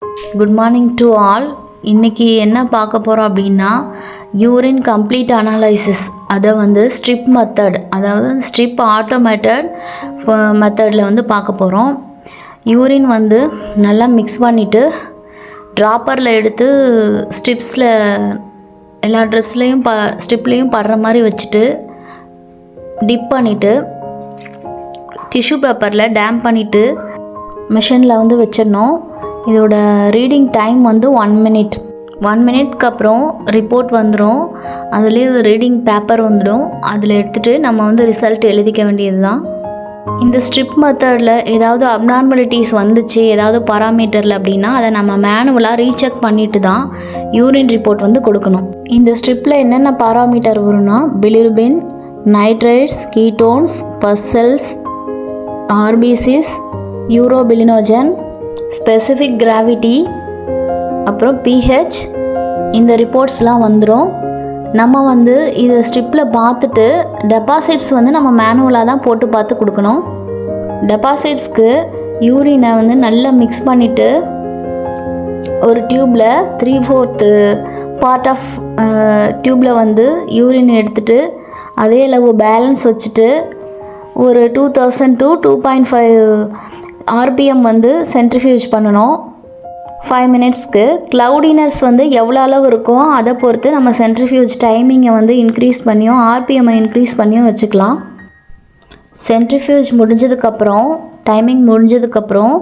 Good morning to all. இன்றைக்கி என்ன பார்க்க போகிறோம் அப்படின்னா யூரின் கம்ப்ளீட் அனாலிசிஸ். அதை வந்து ஸ்ட்ரிப் மெத்தட், அதாவது ஸ்ட்ரிப் ஆட்டோமேட்டட் மெத்தடில் வந்து பார்க்க போகிறோம். யூரின் வந்து நல்லா மிக்ஸ் பண்ணிவிட்டு ட்ராப்பரில் எடுத்து ஸ்ட்ரிப்ஸில் எல்லா ஸ்ட்ரிப்லேயும் படுற மாதிரி வச்சுட்டு டிப் பண்ணிவிட்டு டிஷ்யூ பேப்பரில் டேம்ப் பண்ணிவிட்டு மிஷினில் வந்து வச்சிடணும். இதோட ரீடிங் டைம் வந்து 1 minute. 1 minute அப்புறம் ரிப்போர்ட் வந்துடும். அதுலேயே ரீடிங் பேப்பர் வந்துடும். அதில் எடுத்துகிட்டு நம்ம வந்து ரிசல்ட் எழுதிக்க வேண்டியது தான். இந்த ஸ்ட்ரிப் மெத்தடில் ஏதாவது அப்நார்மலிட்டிஸ் வந்துச்சு ஏதாவது பாராமீட்டரில் அப்படின்னா அதை நம்ம மேனுவலாக ரீசெக் பண்ணிட்டு தான் யூரின் ரிப்போர்ட் வந்து கொடுக்கணும். இந்த ஸ்ட்ரிப்பில் என்னென்ன பாராமீட்டர் வரும்னா bilirubin, nitrates, ketones, pus cells, RBCs, urobilinogen, specific gravity, அப்புறம் பிஹெச், இந்த ரிப்போர்ட்ஸ்லாம் வந்துடும். நம்ம வந்து இதை ஸ்ட்ரிப்பில் பார்த்துட்டு டெபாசிட்ஸ் வந்து நம்ம மேனுவலாக தான் போட்டு பார்த்து கொடுக்கணும். டெபாசிட்ஸ்க்கு யூரினை வந்து நல்லா மிக்ஸ் பண்ணிவிட்டு ஒரு டியூப்பில் 3/4 பார்ட் ஆஃப் டியூப்பில் வந்து யூரின் எடுத்துகிட்டு அதே அளவு பேலன்ஸ் வச்சுட்டு ஒரு 2000 to 2.5 RPM வந்து சென்ட்ரிஃபியூஜ் பண்ணணும் 5 minutesக்கு. க்ளவுடினஸ் வந்து எவ்வளோ அளவு இருக்கோ அதை பொறுத்து நம்ம சென்ட்ரிஃபியூஜ் டைமிங்கை வந்து இன்க்ரீஸ் பண்ணியும் RPM இன்க்ரீஸ் பண்ணியும் வச்சுக்கலாம். சென்ட்ரிஃபியூஜ் முடிஞ்சதுக்கப்புறம் டைமிங் முடிஞ்சதுக்கப்புறம்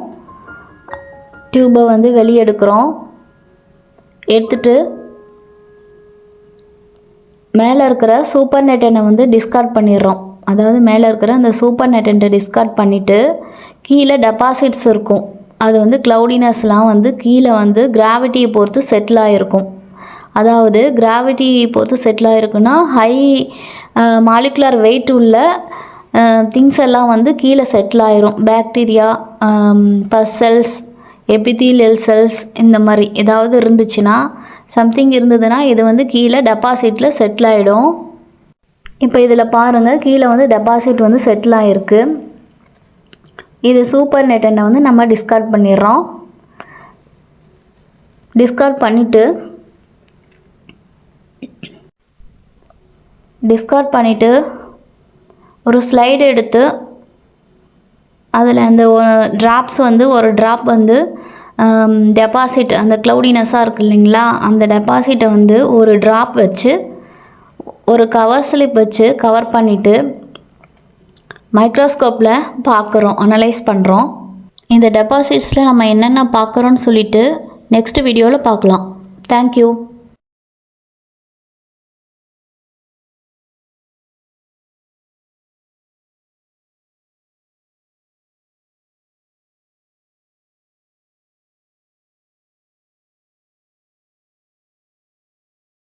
டியூப்பை வந்து வெளியே எடுக்கிறோம். எடுத்துட்டு மேலே இருக்கிற சூப்பர் நெட்டனை வந்து டிஸ்கார்ட் பண்ணிடுறோம். அதாவது மேலே இருக்கிற அந்த சூப்பர் நெட்டன்ட்டை டிஸ்கார்ட் பண்ணிவிட்டு கீழே டெபாசிட்ஸ் இருக்கும். அது வந்து க்ளவுடினஸ்லாம் வந்து கீழே வந்து கிராவிட்டியை பொறுத்து செட்டில் ஆகிருக்கும். அதாவது கிராவிட்டி பொறுத்து செட்டில் ஆகிருக்குன்னா ஹை மாலிகுலர் வெயிட் உள்ள திங்ஸ் எல்லாம் வந்து கீழே செட்டில் ஆகிரும். பாக்டீரியா, பஸ்ஸல்ஸ், எபிதீலியல் செல்ஸ், இந்த மாதிரி ஏதாவது இருந்துச்சுன்னா சம்திங் இருந்ததுன்னா இது வந்து கீழே டெபாசிட்டில் செட்டில் ஆகிடும். இப்போ இதில் பாருங்கள், கீழே வந்து டெபாசிட் வந்து செட்டில் ஆகிருக்கு. இது சூப்பர் நெட்டனை வந்து நம்ம டிஸ்கார்ட் பண்ணிடுறோம். டிஸ்கார்ட் பண்ணிவிட்டு ஒரு ஸ்லைடு எடுத்து அதில் அந்த ட்ராப்ஸ் வந்து ஒரு ட்ராப் வந்து டெபாசிட் அந்த க்ளவுடினஸாக இருக்குது இல்லைங்களா, அந்த டெபாசிட்டை வந்து ஒரு ட்ராப் வச்சு ஒரு கவர் ஸ்லிப் வச்சு கவர் பண்ணிவிட்டு மைக்ரோஸ்கோப்பில் பார்க்குறோம், அனலைஸ் பண்ணுறோம். இந்த டெபாசிட்ஸில் நம்ம என்னென்ன பார்க்குறோன்னு சொல்லிவிட்டு நெக்ஸ்ட் வீடியோவில் பார்க்கலாம். தேங்க்யூ.